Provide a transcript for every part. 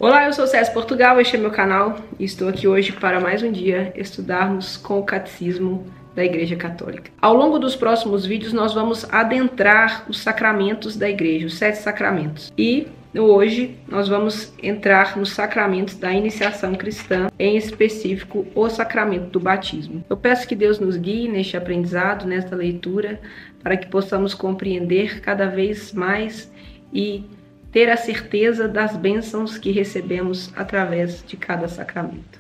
Olá, eu sou César Portugal, este é meu canal e estou aqui hoje para mais um dia estudarmos com o Catecismo da Igreja Católica. Ao longo dos próximos vídeos nós vamos adentrar os sacramentos da Igreja, os 7 sacramentos. E hoje nós vamos entrar nos sacramentos da iniciação cristã, em específico o sacramento do batismo. Eu peço que Deus nos guie neste aprendizado, nesta leitura, para que possamos compreender cada vez mais e ter a certeza das bênçãos que recebemos através de cada sacramento.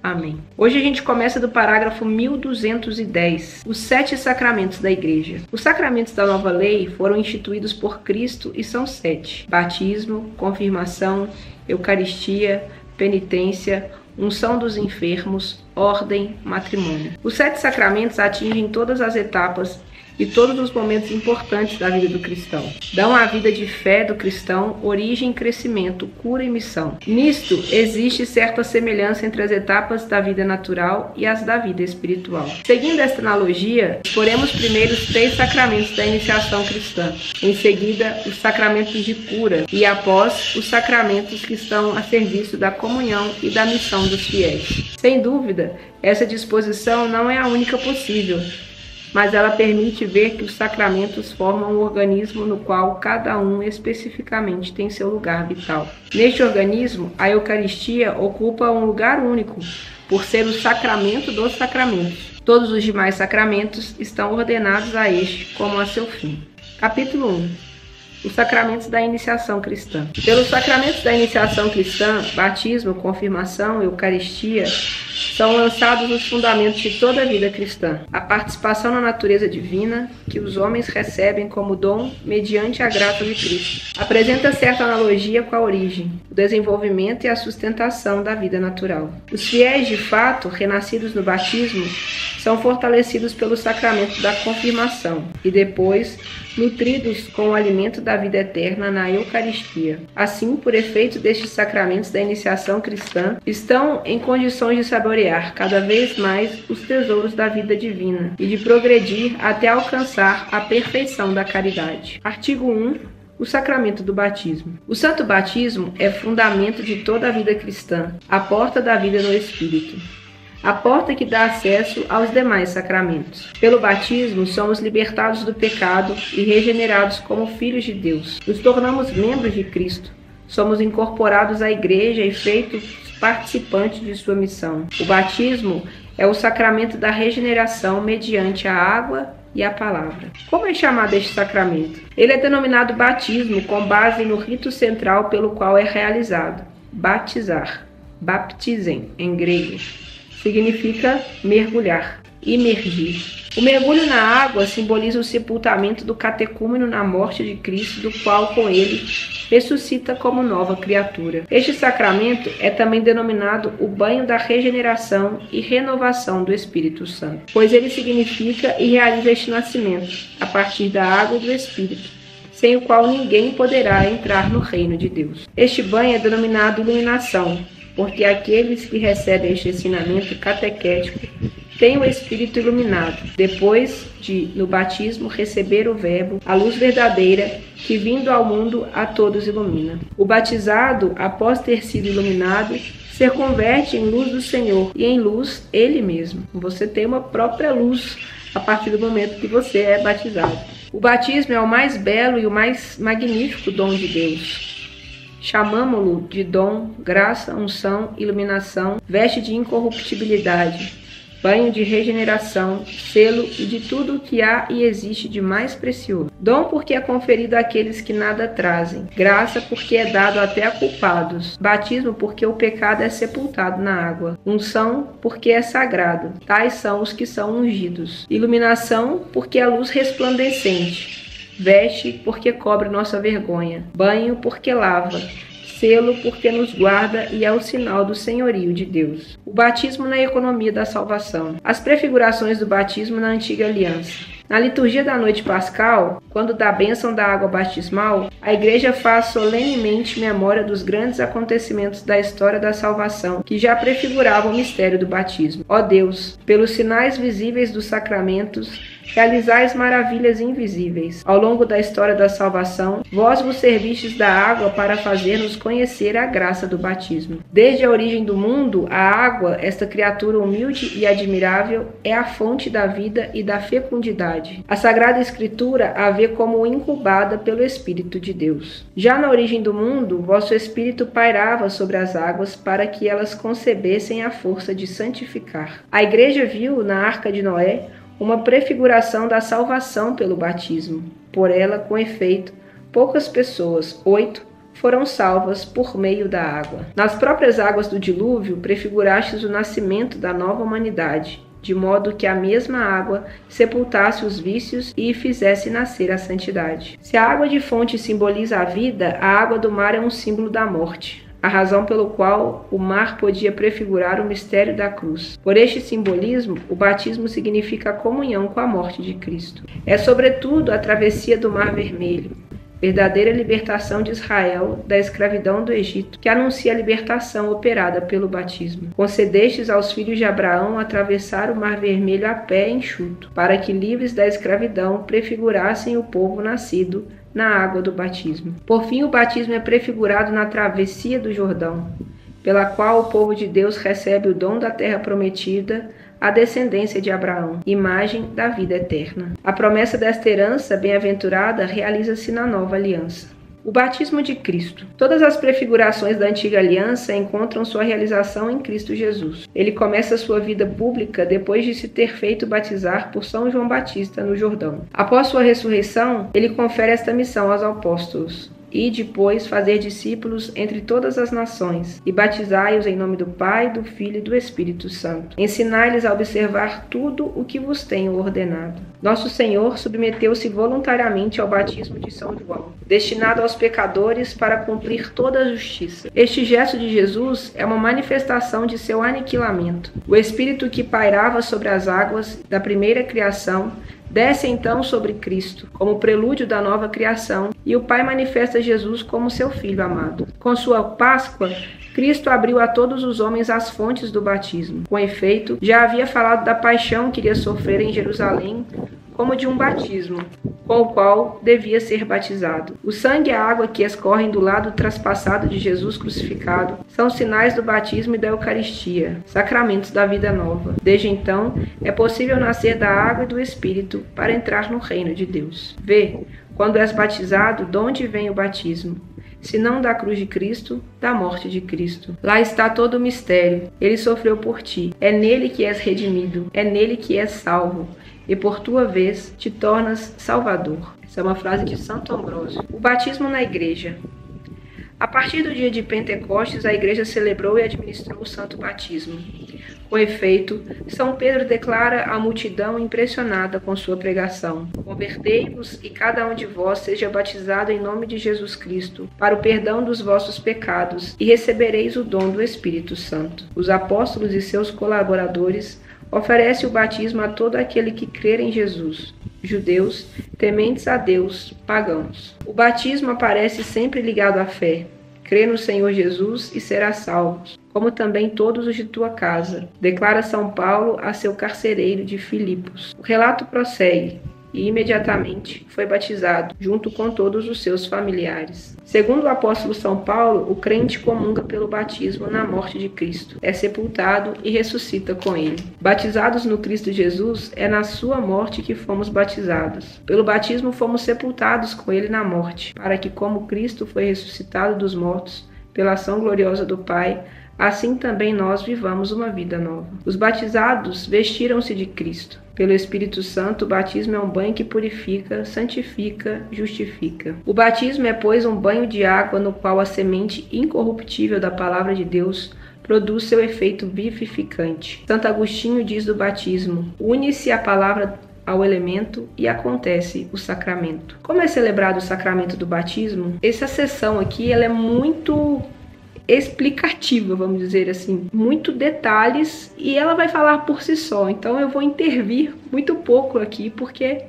Amém. Hoje a gente começa do parágrafo 1210, os 7 sacramentos da Igreja. Os sacramentos da nova lei foram instituídos por Cristo e são 7: batismo, confirmação, Eucaristia, penitência, unção dos enfermos, ordem, matrimônio. Os 7 sacramentos atingem todas as etapas e todos os momentos importantes da vida do cristão. Dão à vida de fé do cristão origem, crescimento, cura e missão. Nisto existe certa semelhança entre as etapas da vida natural e as da vida espiritual. Seguindo esta analogia, exporemos primeiro os 3 sacramentos da iniciação cristã, em seguida os sacramentos de cura e após os sacramentos que estão a serviço da comunhão e da missão dos fiéis. Sem dúvida, essa disposição não é a única possível, mas ela permite ver que os sacramentos formam um organismo no qual cada um especificamente tem seu lugar vital. Neste organismo, a Eucaristia ocupa um lugar único, por ser o sacramento dos sacramentos. Todos os demais sacramentos estão ordenados a este como a seu fim. Capítulo 1. Os sacramentos da iniciação cristã. Pelos sacramentos da iniciação cristã, batismo, confirmação, Eucaristia, são lançados os fundamentos de toda a vida cristã. A participação na natureza divina, que os homens recebem como dom mediante a graça de Cristo, apresenta certa analogia com a origem, o desenvolvimento e a sustentação da vida natural. Os fiéis, de fato, renascidos no batismo, são fortalecidos pelo sacramento da confirmação e depois nutridos com o alimento da vida eterna na Eucaristia. Assim, por efeito destes sacramentos da iniciação cristã, estão em condições de saborear cada vez mais os tesouros da vida divina e de progredir até alcançar a perfeição da caridade. Artigo 1. O sacramento do batismo. O santo batismo é fundamento de toda a vida cristã, a porta da vida no Espírito, a porta que dá acesso aos demais sacramentos. Pelo batismo, somos libertados do pecado e regenerados como filhos de Deus. Nos tornamos membros de Cristo. Somos incorporados à Igreja e feitos participantes de sua missão. O batismo é o sacramento da regeneração mediante a água e a palavra. Como é chamado este sacramento? Ele é denominado batismo com base no rito central pelo qual é realizado: batizar, baptizen em grego. Significa mergulhar, imergir. O mergulho na água simboliza o sepultamento do catecúmeno na morte de Cristo, do qual com ele ressuscita como nova criatura. Este sacramento é também denominado o banho da regeneração e renovação do Espírito Santo, pois ele significa e realiza este nascimento, a partir da água e do Espírito, sem o qual ninguém poderá entrar no reino de Deus. Este banho é denominado iluminação, porque aqueles que recebem este ensinamento catequético têm o Espírito iluminado, depois de, no batismo, receber o Verbo, a luz verdadeira, que vindo ao mundo a todos ilumina. O batizado, após ter sido iluminado, se converte em luz do Senhor e em luz ele mesmo. Você tem uma própria luz a partir do momento que você é batizado. O batismo é o mais belo e o mais magnífico dom de Deus. Chamamo-lo de dom, graça, unção, iluminação, veste de incorruptibilidade, banho de regeneração, selo e de tudo o que há e existe de mais precioso. Dom porque é conferido àqueles que nada trazem, graça porque é dado até a culpados, batismo porque o pecado é sepultado na água, unção porque é sagrado, tais são os que são ungidos, iluminação porque é a luz resplandecente, veste porque cobre nossa vergonha, banho porque lava, selo porque nos guarda e é o sinal do senhorio de Deus. O batismo na economia da salvação. As prefigurações do batismo na antiga aliança. Na liturgia da noite pascal, quando dá a bênção da água batismal, a Igreja faz solenemente memória dos grandes acontecimentos da história da salvação, que já prefiguravam o mistério do batismo. Ó Deus, pelos sinais visíveis dos sacramentos, realizais maravilhas invisíveis. Ao longo da história da salvação, vós vos servistes da água para fazer-nos conhecer a graça do batismo. Desde a origem do mundo, a água, esta criatura humilde e admirável, é a fonte da vida e da fecundidade. A Sagrada Escritura a vê como incubada pelo Espírito de Deus. Já na origem do mundo, vosso Espírito pairava sobre as águas para que elas concebessem a força de santificar. A Igreja viu na Arca de Noé uma prefiguração da salvação pelo batismo. Por ela, com efeito, poucas pessoas, 8, foram salvas por meio da água. Nas próprias águas do dilúvio, prefigurastes o nascimento da nova humanidade, de modo que a mesma água sepultasse os vícios e fizesse nascer a santidade. Se a água de fonte simboliza a vida, a água do mar é um símbolo da morte, a razão pelo qual o mar podia prefigurar o mistério da cruz. Por este simbolismo, o batismo significa a comunhão com a morte de Cristo. É, sobretudo, a travessia do Mar Vermelho, verdadeira libertação de Israel da escravidão do Egito, que anuncia a libertação operada pelo batismo. Concedestes aos filhos de Abraão atravessar o Mar Vermelho a pé enxuto, para que, livres da escravidão, prefigurassem o povo nascido na água do batismo. Por fim, o batismo é prefigurado na travessia do Jordão, pela qual o povo de Deus recebe o dom da terra prometida, a descendência de Abraão, imagem da vida eterna. A promessa desta herança bem-aventurada realiza-se na nova aliança. O batismo de Cristo. Todas as prefigurações da antiga aliança encontram sua realização em Cristo Jesus. Ele começa sua vida pública depois de se ter feito batizar por São João Batista no Jordão. Após sua ressurreição, ele confere esta missão aos apóstolos: e depois fazer discípulos entre todas as nações, e batizai-os em nome do Pai, do Filho e do Espírito Santo. Ensinai-lhes a observar tudo o que vos tenho ordenado. Nosso Senhor submeteu-se voluntariamente ao batismo de São João, destinado aos pecadores para cumprir toda a justiça. Este gesto de Jesus é uma manifestação de seu aniquilamento. O Espírito que pairava sobre as águas da primeira criação desce então sobre Cristo, como prelúdio da nova criação, e o Pai manifesta Jesus como seu Filho amado. Com sua Páscoa, Cristo abriu a todos os homens as fontes do batismo. Com efeito, já havia falado da paixão que iria sofrer em Jerusalém, como de um batismo, com o qual devia ser batizado. O sangue e a água que escorrem do lado traspassado de Jesus crucificado são sinais do batismo e da Eucaristia, sacramentos da vida nova. Desde então, é possível nascer da água e do Espírito para entrar no reino de Deus. Vê, quando és batizado, de onde vem o batismo? Se não da cruz de Cristo, da morte de Cristo. Lá está todo o mistério. Ele sofreu por ti. É nele que és redimido. É nele que és salvo. E por tua vez te tornas Salvador. Essa é uma frase de Santo Ambrósio. O batismo na igreja. A partir do dia de Pentecostes, a igreja celebrou e administrou o santo batismo. Com efeito, São Pedro declara à multidão impressionada com sua pregação: convertei-vos e cada um de vós seja batizado em nome de Jesus Cristo, para o perdão dos vossos pecados, e recebereis o dom do Espírito Santo. Os apóstolos e seus colaboradores oferecem o batismo a todo aquele que crer em Jesus, judeus, tementes a Deus, pagãos. O batismo aparece sempre ligado à fé. Crê no Senhor Jesus e serás salvo, como também todos os de tua casa, declara São Paulo a seu carcereiro de Filipos. O relato prossegue: e imediatamente foi batizado, junto com todos os seus familiares. Segundo o apóstolo São Paulo, o crente comunga pelo batismo na morte de Cristo, é sepultado e ressuscita com ele. Batizados no Cristo Jesus, é na sua morte que fomos batizados. Pelo batismo fomos sepultados com ele na morte, para que, como Cristo foi ressuscitado dos mortos, pela ação gloriosa do Pai, assim também nós vivamos uma vida nova. Os batizados vestiram-se de Cristo. Pelo Espírito Santo, o batismo é um banho que purifica, santifica, justifica. O batismo é, pois, um banho de água no qual a semente incorruptível da palavra de Deus produz seu efeito vivificante. Santo Agostinho diz do batismo: une-se a palavra ao elemento e acontece o sacramento. Como é celebrado o sacramento do batismo? Essa sessão aqui ela é muito explicativa, vamos dizer assim, muito detalhes, e ela vai falar por si só. Então eu vou intervir muito pouco aqui, porque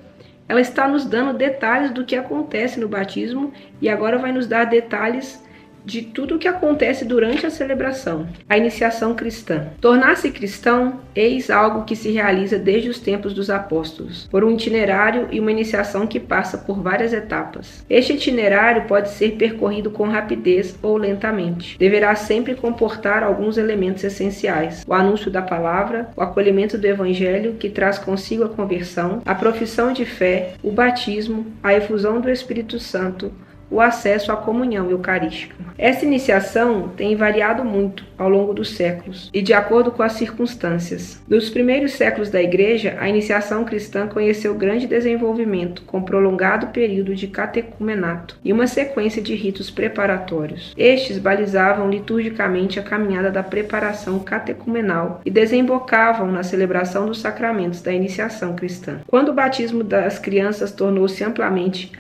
ela está nos dando detalhes do que acontece no batismo, e agora vai nos dar detalhes de tudo o que acontece durante a celebração. A iniciação cristã. Tornar-se cristão, eis algo que se realiza desde os tempos dos apóstolos, por um itinerário e uma iniciação que passa por várias etapas. Este itinerário pode ser percorrido com rapidez ou lentamente. Deverá sempre comportar alguns elementos essenciais: o anúncio da palavra, o acolhimento do evangelho, que traz consigo a conversão, a profissão de fé, o batismo, a efusão do Espírito Santo, o acesso à comunhão eucarística. Essa iniciação tem variado muito ao longo dos séculos e de acordo com as circunstâncias. Nos primeiros séculos da Igreja, a iniciação cristã conheceu grande desenvolvimento, com prolongado período de catecumenato e uma sequência de ritos preparatórios. Estes balizavam liturgicamente a caminhada da preparação catecumenal e desembocavam na celebração dos sacramentos da iniciação cristã. Quando o batismo das crianças tornou-se amplamente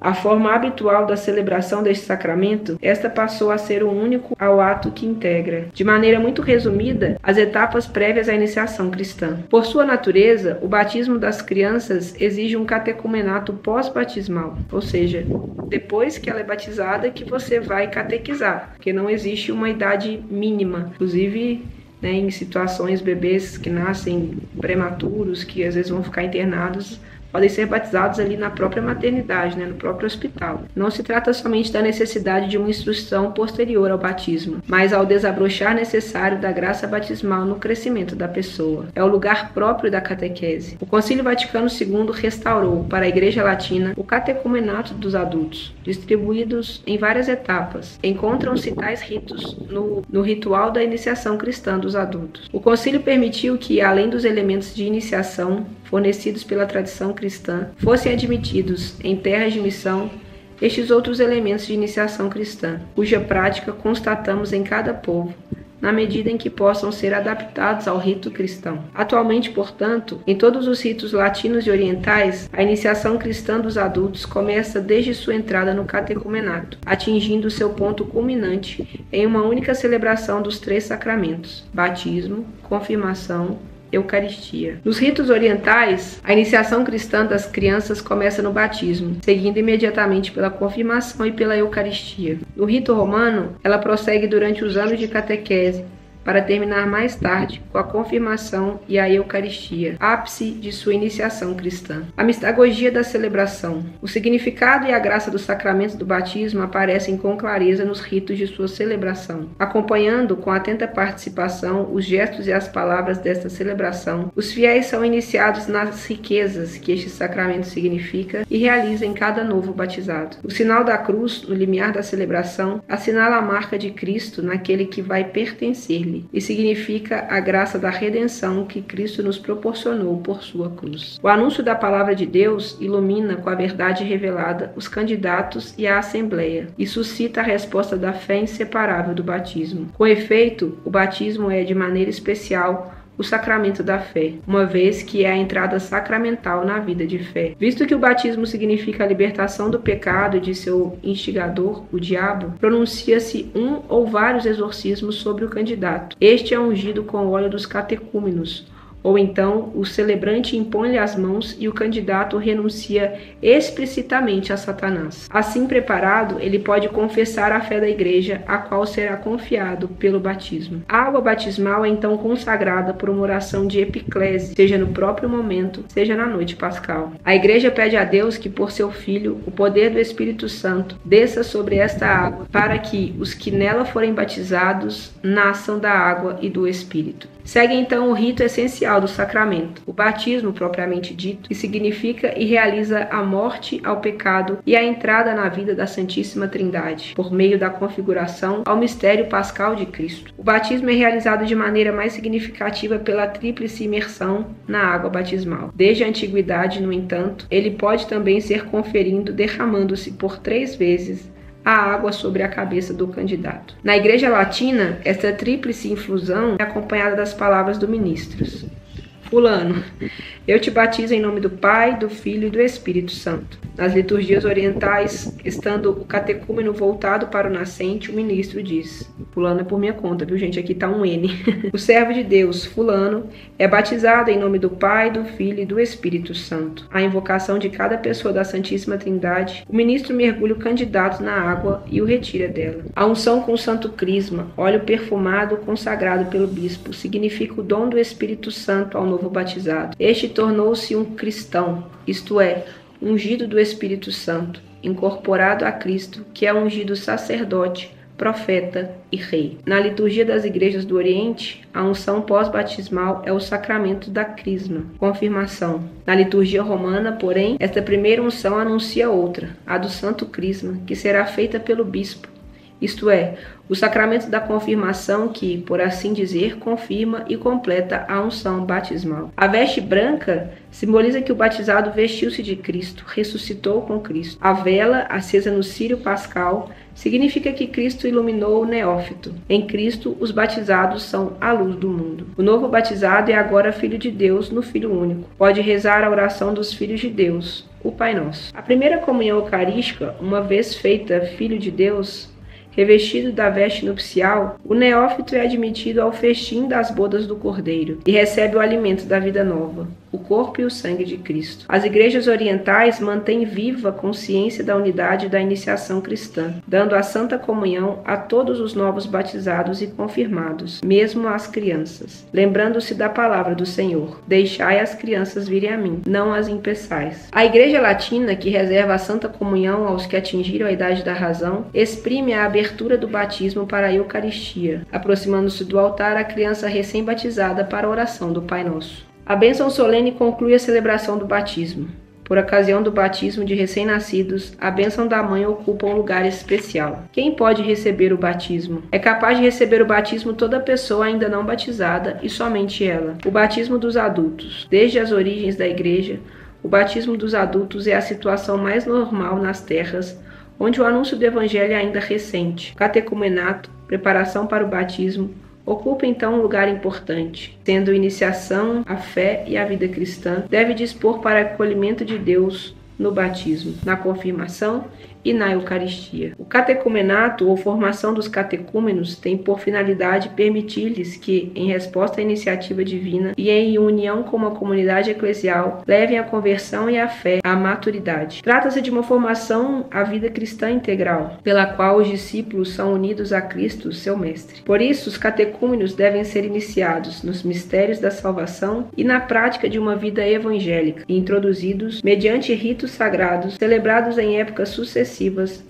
a forma habitual da celebração deste sacramento, esta passou a ser o único ao ato que integra, de maneira muito resumida, as etapas prévias à iniciação cristã. Por sua natureza, o batismo das crianças exige um catecumenato pós-batismal, ou seja, depois que ela é batizada que você vai catequizar, porque não existe uma idade mínima. Inclusive, em situações, bebês que nascem prematuros, que às vezes vão ficar internados, podem ser batizados ali na própria maternidade, no próprio hospital. Não se trata somente da necessidade de uma instrução posterior ao batismo, mas ao desabrochar necessário da graça batismal no crescimento da pessoa. É o lugar próprio da catequese. O Concílio Vaticano II restaurou para a Igreja Latina o catecumenato dos adultos, distribuídos em várias etapas. Encontram-se tais ritos no ritual da iniciação cristã dos adultos. O concílio permitiu que, além dos elementos de iniciação fornecidos pela tradição cristã, fossem admitidos em terras de missão estes outros elementos de iniciação cristã, cuja prática constatamos em cada povo, na medida em que possam ser adaptados ao rito cristão. Atualmente, portanto, em todos os ritos latinos e orientais, a iniciação cristã dos adultos começa desde sua entrada no catecumenato, atingindo seu ponto culminante em uma única celebração dos 3 sacramentos: batismo, confirmação, Eucaristia. Nos ritos orientais, a iniciação cristã das crianças começa no batismo, seguindo imediatamente pela confirmação e pela Eucaristia. No rito romano, ela prossegue durante os anos de catequese, para terminar mais tarde com a confirmação e a Eucaristia, ápice de sua iniciação cristã. A mistagogia da celebração. O significado e a graça do sacramento do batismo aparecem com clareza nos ritos de sua celebração. Acompanhando com atenta participação os gestos e as palavras desta celebração, os fiéis são iniciados nas riquezas que este sacramento significa e realiza em cada novo batizado. O sinal da cruz, no limiar da celebração, assinala a marca de Cristo naquele que vai pertencer-lhe, e significa a graça da redenção que Cristo nos proporcionou por sua cruz. O anúncio da palavra de Deus ilumina com a verdade revelada os candidatos e a assembleia, e suscita a resposta da fé inseparável do batismo. Com efeito, o batismo é, de maneira especial, o sacramento da fé, uma vez que é a entrada sacramental na vida de fé. Visto que o batismo significa a libertação do pecado e de seu instigador, o diabo, pronuncia-se um ou vários exorcismos sobre o candidato. Este é ungido com o óleo dos catecúmenos, ou então o celebrante impõe-lhe as mãos e o candidato renuncia explicitamente a Satanás. Assim preparado, ele pode confessar a fé da Igreja, a qual será confiado pelo batismo. A água batismal é então consagrada por uma oração de epiclese, seja no próprio momento, seja na noite pascal. A Igreja pede a Deus que, por seu Filho, o poder do Espírito Santo desça sobre esta água, para que os que nela forem batizados nasçam da água e do Espírito. Segue então o rito essencial do sacramento, o batismo propriamente dito, que significa e realiza a morte ao pecado e a entrada na vida da Santíssima Trindade, por meio da configuração ao mistério pascal de Cristo. O batismo é realizado de maneira mais significativa pela tríplice imersão na água batismal. Desde a antiguidade, no entanto, ele pode também ser conferido derramando-se por 3 vezes a água sobre a cabeça do candidato. Na Igreja Latina, esta tríplice infusão é acompanhada das palavras do ministros: Fulano, eu te batizo em nome do Pai, do Filho e do Espírito Santo. Nas liturgias orientais, estando o catecúmeno voltado para o nascente, o ministro diz: Fulano é por minha conta, viu gente? Aqui tá um N. O servo de Deus, Fulano, é batizado em nome do Pai, do Filho e do Espírito Santo. A invocação de cada pessoa da Santíssima Trindade, o ministro mergulha o candidato na água e o retira dela. A unção com o santo crisma, óleo perfumado consagrado pelo bispo, significa o dom do Espírito Santo ao novo batizado. Este tornou-se um cristão, isto é, ungido do Espírito Santo, incorporado a Cristo, que é ungido sacerdote, profeta e rei. Na liturgia das igrejas do Oriente, a unção pós-batismal é o sacramento da crisma, confirmação. Na liturgia romana, porém, esta primeira unção anuncia outra, a do santo crisma, que será feita pelo bispo. Isto é, o sacramento da confirmação que, por assim dizer, confirma e completa a unção batismal. A veste branca simboliza que o batizado vestiu-se de Cristo, ressuscitou com Cristo. A vela, acesa no círio pascal, significa que Cristo iluminou o neófito. Em Cristo, os batizados são a luz do mundo. O novo batizado é agora filho de Deus no Filho único. Pode rezar a oração dos filhos de Deus, o Pai Nosso. A primeira comunhão eucarística, uma vez feita filho de Deus, revestido da veste nupcial, o neófito é admitido ao festim das bodas do Cordeiro e recebe o alimento da vida nova, o corpo e o sangue de Cristo. As igrejas orientais mantêm viva a consciência da unidade da iniciação cristã, dando a santa comunhão a todos os novos batizados e confirmados, mesmo às crianças, lembrando-se da palavra do Senhor: deixai as crianças virem a mim, não as impeçais. A Igreja Latina, que reserva a santa comunhão aos que atingiram a idade da razão, exprime a abertura do batismo para a Eucaristia, aproximando-se do altar a criança recém-batizada para a oração do Pai Nosso. A bênção solene conclui a celebração do batismo. Por ocasião do batismo de recém-nascidos, a bênção da mãe ocupa um lugar especial. Quem pode receber o batismo? É capaz de receber o batismo toda pessoa ainda não batizada e somente ela. O batismo dos adultos. Desde as origens da Igreja, o batismo dos adultos é a situação mais normal nas terras onde o anúncio do Evangelho é ainda recente. O catecumenato, preparação para o batismo, ocupa então um lugar importante, sendo a iniciação, a fé e a vida cristã, deve dispor para o acolhimento de Deus no batismo, na confirmação e na Eucaristia. O catecumenato ou formação dos catecúmenos tem por finalidade permitir-lhes que, em resposta à iniciativa divina e em união com uma comunidade eclesial, levem a conversão e a fé à maturidade. Trata-se de uma formação à vida cristã integral, pela qual os discípulos são unidos a Cristo, seu Mestre. Por isso, os catecúmenos devem ser iniciados nos mistérios da salvação e na prática de uma vida evangélica, e introduzidos mediante ritos sagrados, celebrados em épocas sucessivas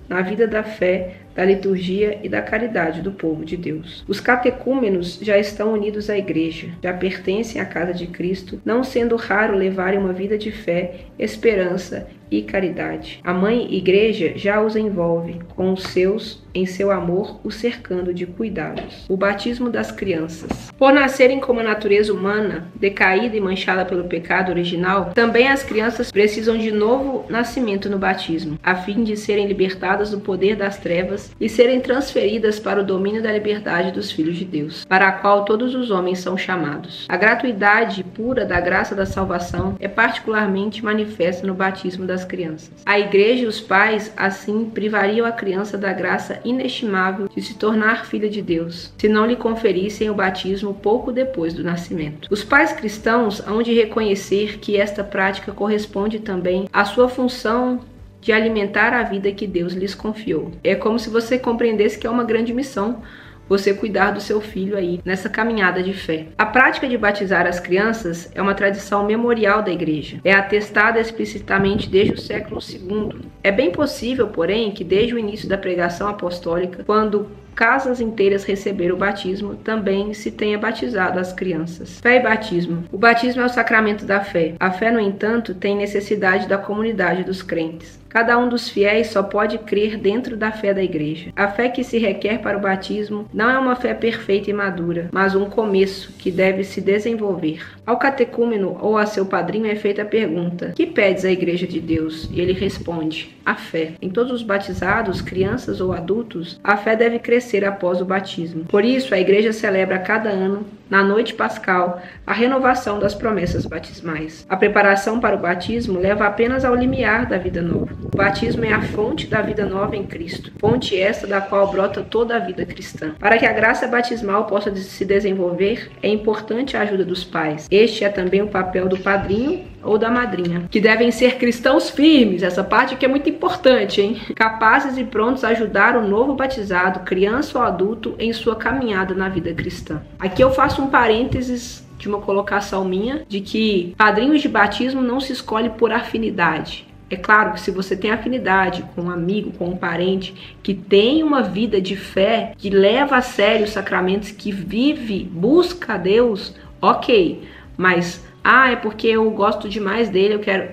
na vida da fé, da liturgia e da caridade do povo de Deus. Os catecúmenos já estão unidos à Igreja, já pertencem à casa de Cristo, não sendo raro levarem uma vida de fé, esperança e caridade. A Mãe Igreja já os envolve com os seus, em seu amor, o cercando de cuidados. O batismo das crianças. Por nascerem com uma natureza humana, decaída e manchada pelo pecado original, também as crianças precisam de novo nascimento no batismo, a fim de serem libertadas do poder das trevas e serem transferidas para o domínio da liberdade dos filhos de Deus, para a qual todos os homens são chamados. A gratuidade pura da graça da salvação é particularmente manifesta no batismo das crianças. A Igreja e os pais, assim, privariam a criança da graça inestimável de se tornar filha de Deus, se não lhe conferissem o batismo pouco depois do nascimento. Os pais cristãos hão de reconhecer que esta prática corresponde também à sua função de alimentar a vida que Deus lhes confiou. É como se você compreendesse que é uma grande missão você cuidar do seu filho aí nessa caminhada de fé. A prática de batizar as crianças é uma tradição memorial da Igreja. É atestada explicitamente desde o século II. É bem possível, porém, que desde o início da pregação apostólica, quando casas inteiras receberam o batismo, também se tenha batizado as crianças. Fé e batismo. O batismo é o sacramento da fé. A fé, no entanto, tem necessidade da comunidade dos crentes. Cada um dos fiéis só pode crer dentro da fé da Igreja. A fé que se requer para o batismo não é uma fé perfeita e madura, mas um começo que deve se desenvolver. Ao catecúmeno ou a seu padrinho é feita a pergunta: que pedes à Igreja de Deus? E ele responde: a fé. Em todos os batizados, crianças ou adultos, a fé deve crescer envelhecer após o batismo. Por isso, a igreja celebra a cada ano, na noite pascal, a renovação das promessas batismais. A preparação para o batismo leva apenas ao limiar da vida nova. O batismo é a fonte da vida nova em Cristo, fonte esta da qual brota toda a vida cristã. Para que a graça batismal possa se desenvolver, é importante a ajuda dos pais. Este é também o papel do padrinho ou da madrinha, que devem ser cristãos firmes, essa parte aqui é muito importante, hein? Capazes e prontos a ajudar o novo batizado, criança ou adulto, em sua caminhada na vida cristã. Aqui eu faço um parênteses de uma colocação minha, de que padrinhos de batismo não se escolhe por afinidade. É claro que se você tem afinidade com um amigo, com um parente, que tem uma vida de fé, que leva a sério os sacramentos, que vive, busca a Deus, ok. Mas, é porque eu gosto demais dele, eu quero...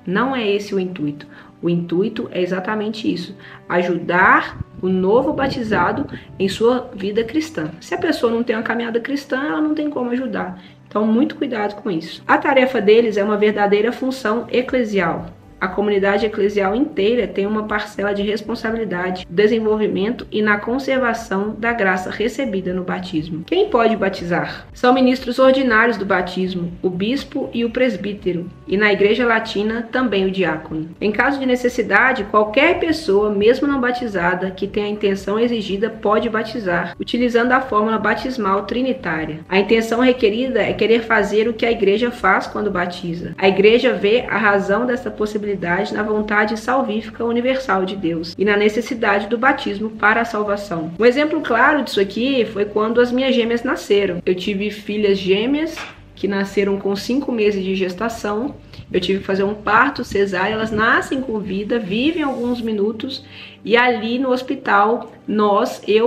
Não é esse o intuito. O intuito é exatamente isso, ajudar o novo batizado em sua vida cristã. Se a pessoa não tem uma caminhada cristã, ela não tem como ajudar. Então, muito cuidado com isso. A tarefa deles é uma verdadeira função eclesial. A comunidade eclesial inteira tem uma parcela de responsabilidade no desenvolvimento e na conservação da graça recebida no batismo. Quem pode batizar? São ministros ordinários do batismo, o bispo e o presbítero, e na Igreja Latina também o diácono. Em caso de necessidade, qualquer pessoa, mesmo não batizada, que tenha a intenção exigida, pode batizar, utilizando a fórmula batismal trinitária. A intenção requerida é querer fazer o que a Igreja faz quando batiza. A Igreja vê a razão dessa possibilidade na vontade salvífica universal de Deus e na necessidade do batismo para a salvação. Um exemplo claro disso aqui foi quando as minhas gêmeas nasceram. Eu tive filhas gêmeas que nasceram com 5 meses de gestação. Eu tive que fazer um parto cesárea, elas nascem com vida, vivem alguns minutos e ali no hospital,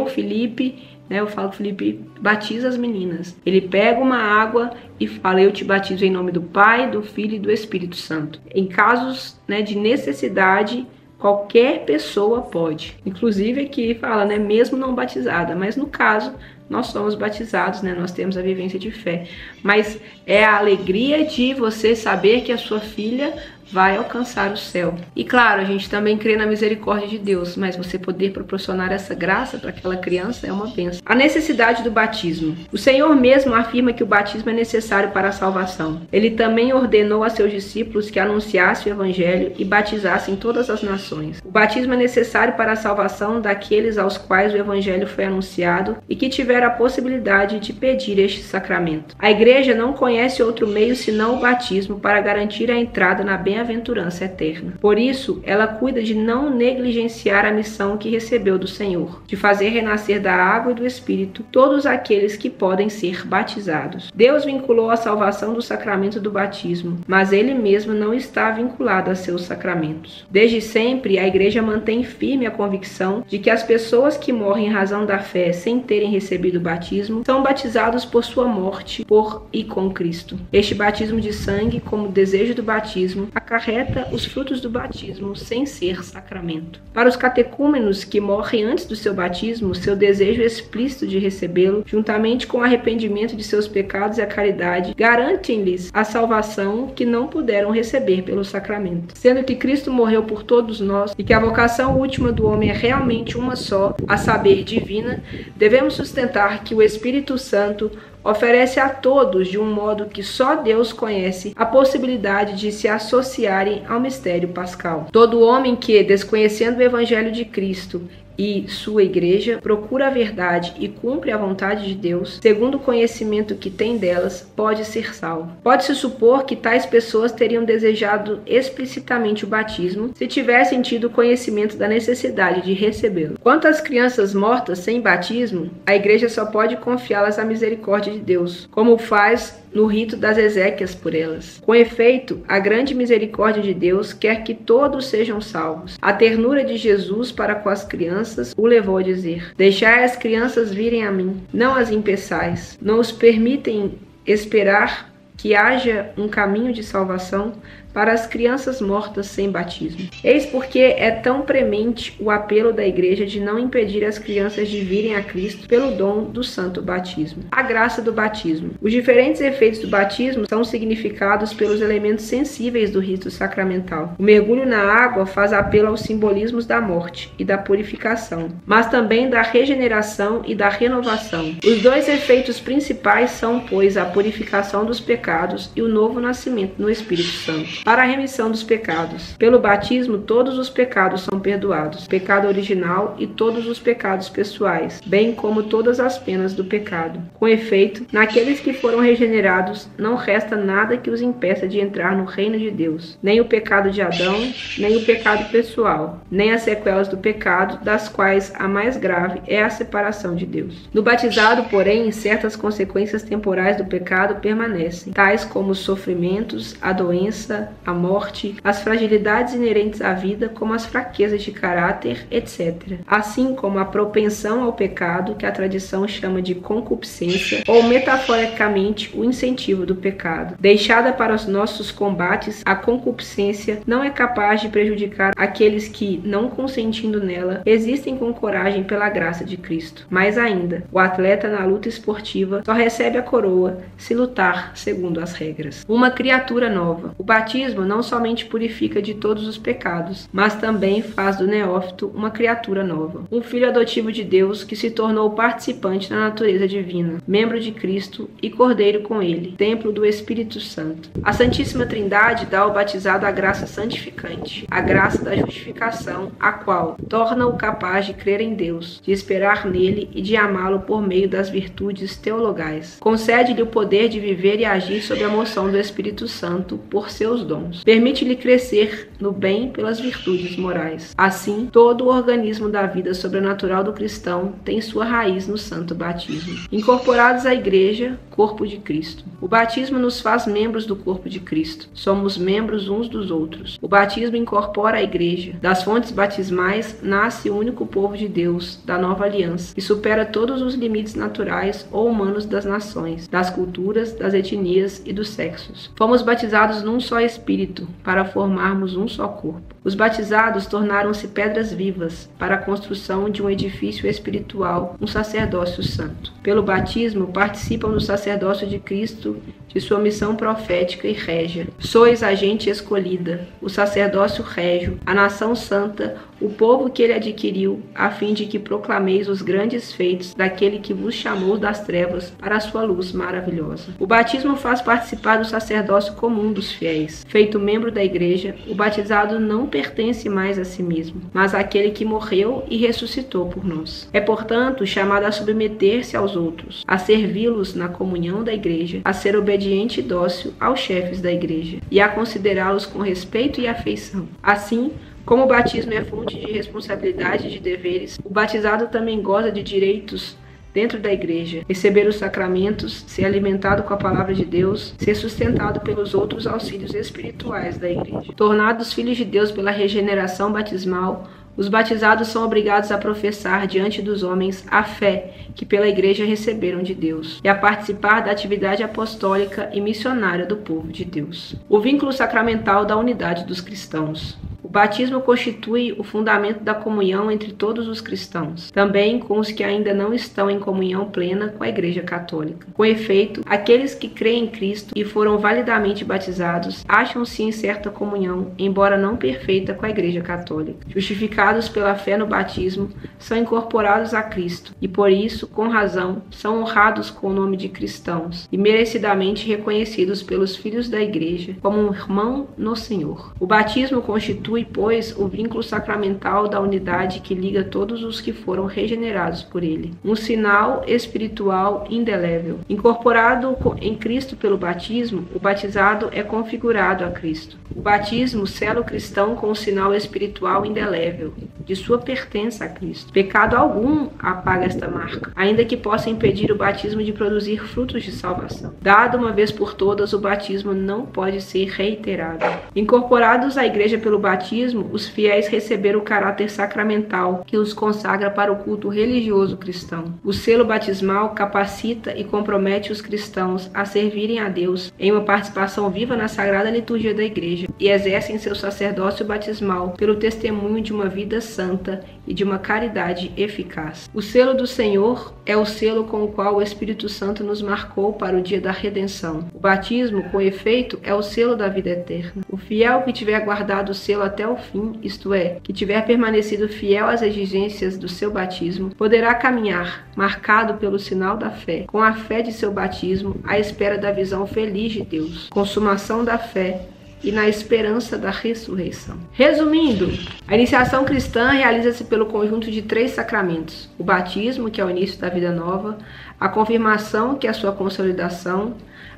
Felipe, eu falo que Felipe batiza as meninas. Ele pega uma água e fala: eu te batizo em nome do Pai, do Filho e do Espírito Santo. Em casos de necessidade, qualquer pessoa pode. Inclusive aqui fala, mesmo não batizada. Mas no caso, nós somos batizados, nós temos a vivência de fé. Mas é a alegria de você saber que a sua filha vai alcançar o céu. E claro, a gente também crê na misericórdia de Deus, mas você poder proporcionar essa graça para aquela criança é uma bênção. A necessidade do batismo. O Senhor mesmo afirma que o batismo é necessário para a salvação. Ele também ordenou a seus discípulos que anunciassem o evangelho e batizassem todas as nações. O batismo é necessário para a salvação daqueles aos quais o evangelho foi anunciado e que tiveram a possibilidade de pedir este sacramento. A igreja não conhece outro meio senão o batismo para garantir a entrada na bem-aventurança eterna. Por isso, ela cuida de não negligenciar a missão que recebeu do Senhor, de fazer renascer da água e do Espírito todos aqueles que podem ser batizados. Deus vinculou a salvação do sacramento do batismo, mas Ele mesmo não está vinculado a seus sacramentos. Desde sempre, a Igreja mantém firme a convicção de que as pessoas que morrem em razão da fé sem terem recebido o batismo são batizados por sua morte por e com Cristo. Este batismo de sangue, como desejo do batismo, acarreta os frutos do batismo sem ser sacramento. Para os catecúmenos que morrem antes do seu batismo, seu desejo explícito de recebê-lo, juntamente com o arrependimento de seus pecados e a caridade, garantem-lhes a salvação que não puderam receber pelo sacramento. Sendo que Cristo morreu por todos nós e que a vocação última do homem é realmente uma só, a saber, divina, devemos sustentar que o Espírito Santo oferece a todos, de um modo que só Deus conhece, a possibilidade de se associarem ao mistério pascal. Todo homem que, desconhecendo o Evangelho de Cristo e sua igreja, procura a verdade e cumpre a vontade de Deus, segundo o conhecimento que tem delas, pode ser salvo. Pode-se supor que tais pessoas teriam desejado explicitamente o batismo se tivessem tido conhecimento da necessidade de recebê-lo. Quanto às crianças mortas sem batismo, a igreja só pode confiá-las à misericórdia de Deus, como faz no rito das exéquias por elas. Com efeito, a grande misericórdia de Deus quer que todos sejam salvos. A ternura de Jesus para com as crianças o levou a dizer: deixai as crianças virem a mim, não as impeçais. Não os permitem esperar que haja um caminho de salvação, para as crianças mortas sem batismo. Eis porque é tão premente o apelo da Igreja de não impedir as crianças de virem a Cristo pelo dom do santo batismo. A graça do batismo. Os diferentes efeitos do batismo são significados pelos elementos sensíveis do rito sacramental. O mergulho na água faz apelo aos simbolismos da morte e da purificação, mas também da regeneração e da renovação. Os dois efeitos principais são, pois, a purificação dos pecados e o novo nascimento no Espírito Santo. Para a remissão dos pecados. Pelo batismo, todos os pecados são perdoados, pecado original e todos os pecados pessoais, bem como todas as penas do pecado. Com efeito, naqueles que foram regenerados, não resta nada que os impeça de entrar no reino de Deus, nem o pecado de Adão, nem o pecado pessoal, nem as sequelas do pecado, das quais a mais grave é a separação de Deus. No batizado, porém, certas consequências temporais do pecado permanecem, tais como os sofrimentos, a doença, a morte, as fragilidades inerentes à vida, como as fraquezas de caráter, etc. Assim como a propensão ao pecado, que a tradição chama de concupiscência, ou metaforicamente o incentivo do pecado. Deixada para os nossos combates, a concupiscência não é capaz de prejudicar aqueles que, não consentindo nela, existem com coragem pela graça de Cristo. Mais ainda, o atleta na luta esportiva só recebe a coroa se lutar segundo as regras. Uma criatura nova. O batismo não somente purifica de todos os pecados, mas também faz do neófito uma criatura nova. Um filho adotivo de Deus que se tornou participante da natureza divina, membro de Cristo e cordeiro com ele, templo do Espírito Santo. A Santíssima Trindade dá ao batizado a graça santificante, a graça da justificação, a qual torna-o capaz de crer em Deus, de esperar nele e de amá-lo por meio das virtudes teologais. Concede-lhe o poder de viver e agir sob a moção do Espírito Santo por seus dons. Permite-lhe crescer no bem pelas virtudes morais. Assim, todo o organismo da vida sobrenatural do cristão tem sua raiz no santo batismo. Incorporados à Igreja, corpo de Cristo. O batismo nos faz membros do corpo de Cristo. Somos membros uns dos outros. O batismo incorpora a Igreja. Das fontes batismais nasce o único povo de Deus, da nova aliança, que supera todos os limites naturais ou humanos das nações, das culturas, das etnias e dos sexos. Fomos batizados num só Espírito, para formarmos um só corpo. Os batizados tornaram-se pedras vivas para a construção de um edifício espiritual, um sacerdócio santo. Pelo batismo, participam do sacerdócio de Cristo, de sua missão profética e régia. Sois a gente escolhida, o sacerdócio régio, a nação santa, o povo que ele adquiriu, a fim de que proclameis os grandes feitos daquele que vos chamou das trevas para a sua luz maravilhosa. O batismo faz participar do sacerdócio comum dos fiéis. Feito membro da Igreja, o batizado não pertence mais a si mesmo, mas àquele que morreu e ressuscitou por nós. É, portanto, chamado a submeter-se aos outros, a servi-los na comunhão da Igreja, a ser obediente e dócil aos chefes da Igreja e a considerá-los com respeito e afeição. Assim, como o batismo é fonte de responsabilidade e de deveres, o batizado também goza de direitos dentro da Igreja, receber os sacramentos, ser alimentado com a palavra de Deus, ser sustentado pelos outros auxílios espirituais da Igreja. Tornados filhos de Deus pela regeneração batismal, os batizados são obrigados a professar diante dos homens a fé que pela Igreja receberam de Deus e a participar da atividade apostólica e missionária do povo de Deus. O vínculo sacramental da unidade dos cristãos. O batismo constitui o fundamento da comunhão entre todos os cristãos, também com os que ainda não estão em comunhão plena com a Igreja Católica. Com efeito, aqueles que creem em Cristo e foram validamente batizados acham-se em certa comunhão, embora não perfeita, com a Igreja Católica. Justificados pela fé no batismo, são incorporados a Cristo e, por isso, com razão, são honrados com o nome de cristãos e merecidamente reconhecidos pelos filhos da Igreja como um irmão no Senhor. O batismo constitui, pois, o vínculo sacramental da unidade que liga todos os que foram regenerados por ele. Um sinal espiritual indelével. Incorporado em Cristo pelo batismo, o batizado é configurado a Cristo. O batismo sela o cristão com um sinal espiritual indelével de sua pertença a Cristo. Pecado algum apaga esta marca, ainda que possa impedir o batismo de produzir frutos de salvação. Dado uma vez por todas, o batismo não pode ser reiterado. Incorporados à Igreja pelo batismo, batismo, os fiéis receberam o caráter sacramental que os consagra para o culto religioso cristão. O selo batismal capacita e compromete os cristãos a servirem a Deus em uma participação viva na sagrada liturgia da Igreja e exercem seu sacerdócio batismal pelo testemunho de uma vida santa e de uma caridade eficaz. O selo do Senhor é o selo com o qual o Espírito Santo nos marcou para o dia da redenção. O batismo, com efeito, é o selo da vida eterna. O fiel que tiver guardado o selo até o fim, isto é, que tiver permanecido fiel às exigências do seu batismo, poderá caminhar, marcado pelo sinal da fé, com a fé de seu batismo, à espera da visão feliz de Deus, consumação da fé e na esperança da ressurreição. Resumindo, a iniciação cristã realiza-se pelo conjunto de 3 sacramentos: o batismo, que é o início da vida nova, a confirmação, que é a sua consolidação,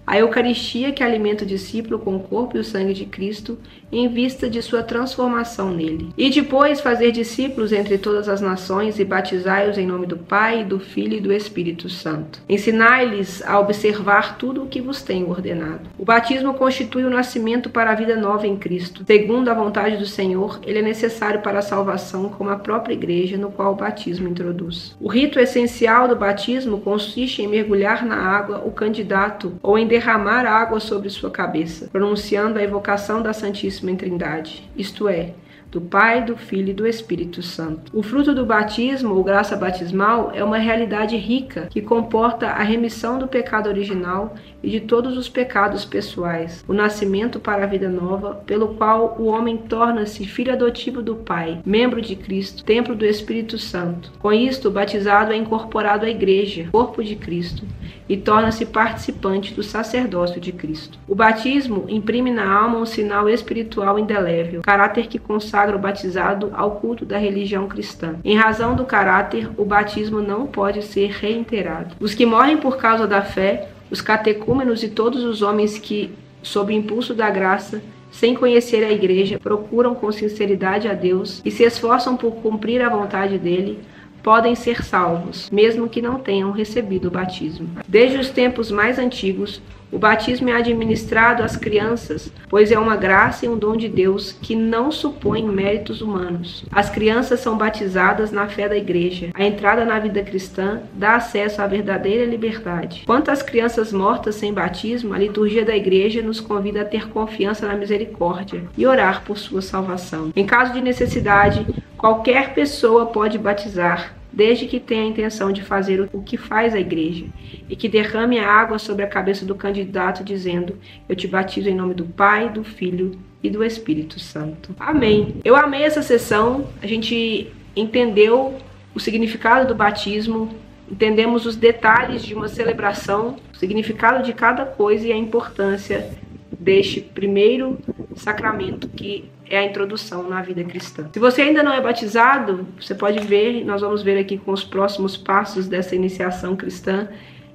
a Eucaristia, que alimenta o discípulo com o corpo e o sangue de Cristo, em vista de sua transformação nele. E depois fazer discípulos entre todas as nações e batizai-os em nome do Pai, do Filho e do Espírito Santo. Ensinai-lhes a observar tudo o que vos tenho ordenado. O batismo constitui o nascimento para a vida nova em Cristo. Segundo a vontade do Senhor, ele é necessário para a salvação, como a própria Igreja, no qual o batismo introduz. O rito essencial do batismo consiste em mergulhar na água o candidato ou em derramar água sobre sua cabeça, pronunciando a evocação da Santíssima Trindade, isto é, do Pai, do Filho e do Espírito Santo. O fruto do batismo, ou graça batismal, é uma realidade rica que comporta a remissão do pecado original e de todos os pecados pessoais, o nascimento para a vida nova, pelo qual o homem torna-se filho adotivo do Pai, membro de Cristo, templo do Espírito Santo. Com isto, o batizado é incorporado à Igreja, corpo de Cristo, e torna-se participante do sacerdócio de Cristo. O batismo imprime na alma um sinal espiritual indelével, caráter que consagra o batizado ao culto da religião cristã. Em razão do caráter, o batismo não pode ser reiterado. Os que morrem por causa da fé, os catecúmenos e todos os homens que, sob impulso da graça, sem conhecer a Igreja, procuram com sinceridade a Deus e se esforçam por cumprir a vontade dele, podem ser salvos, mesmo que não tenham recebido o batismo. Desde os tempos mais antigos, o batismo é administrado às crianças, pois é uma graça e um dom de Deus que não supõe méritos humanos. As crianças são batizadas na fé da Igreja. A entrada na vida cristã dá acesso à verdadeira liberdade. Quanto às crianças mortas sem batismo, a liturgia da Igreja nos convida a ter confiança na misericórdia e orar por sua salvação. Em caso de necessidade, qualquer pessoa pode batizar, desde que tenha a intenção de fazer o que faz a Igreja, e que derrame a água sobre a cabeça do candidato, dizendo: eu te batizo em nome do Pai, do Filho e do Espírito Santo. Amém. Eu amei essa sessão, a gente entendeu o significado do batismo, entendemos os detalhes de uma celebração, o significado de cada coisa e a importância deste primeiro sacramento que é a introdução na vida cristã. Se você ainda não é batizado, você pode ver, nós vamos ver aqui com os próximos passos dessa iniciação cristã,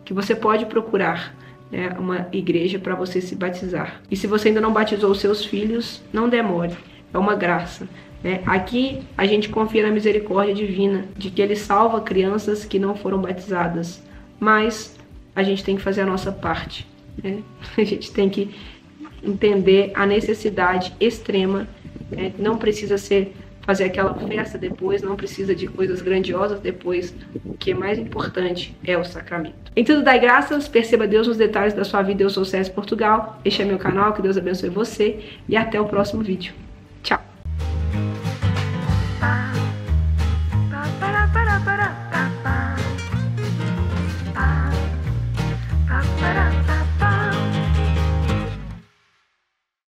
que você pode procurar, né, uma igreja para você se batizar. E se você ainda não batizou os seus filhos, não demore, é uma graça. Aqui a gente confia na misericórdia divina, de que ele salva crianças que não foram batizadas, mas a gente tem que fazer a nossa parte, né? A gente tem que entender a necessidade extrema, não precisa fazer aquela festa depois, não precisa de coisas grandiosas depois, o que é mais importante é o sacramento. Em tudo dai graças, perceba Deus nos detalhes da sua vida. Eu sou César Portugal, este é meu canal, que Deus abençoe você e até o próximo vídeo.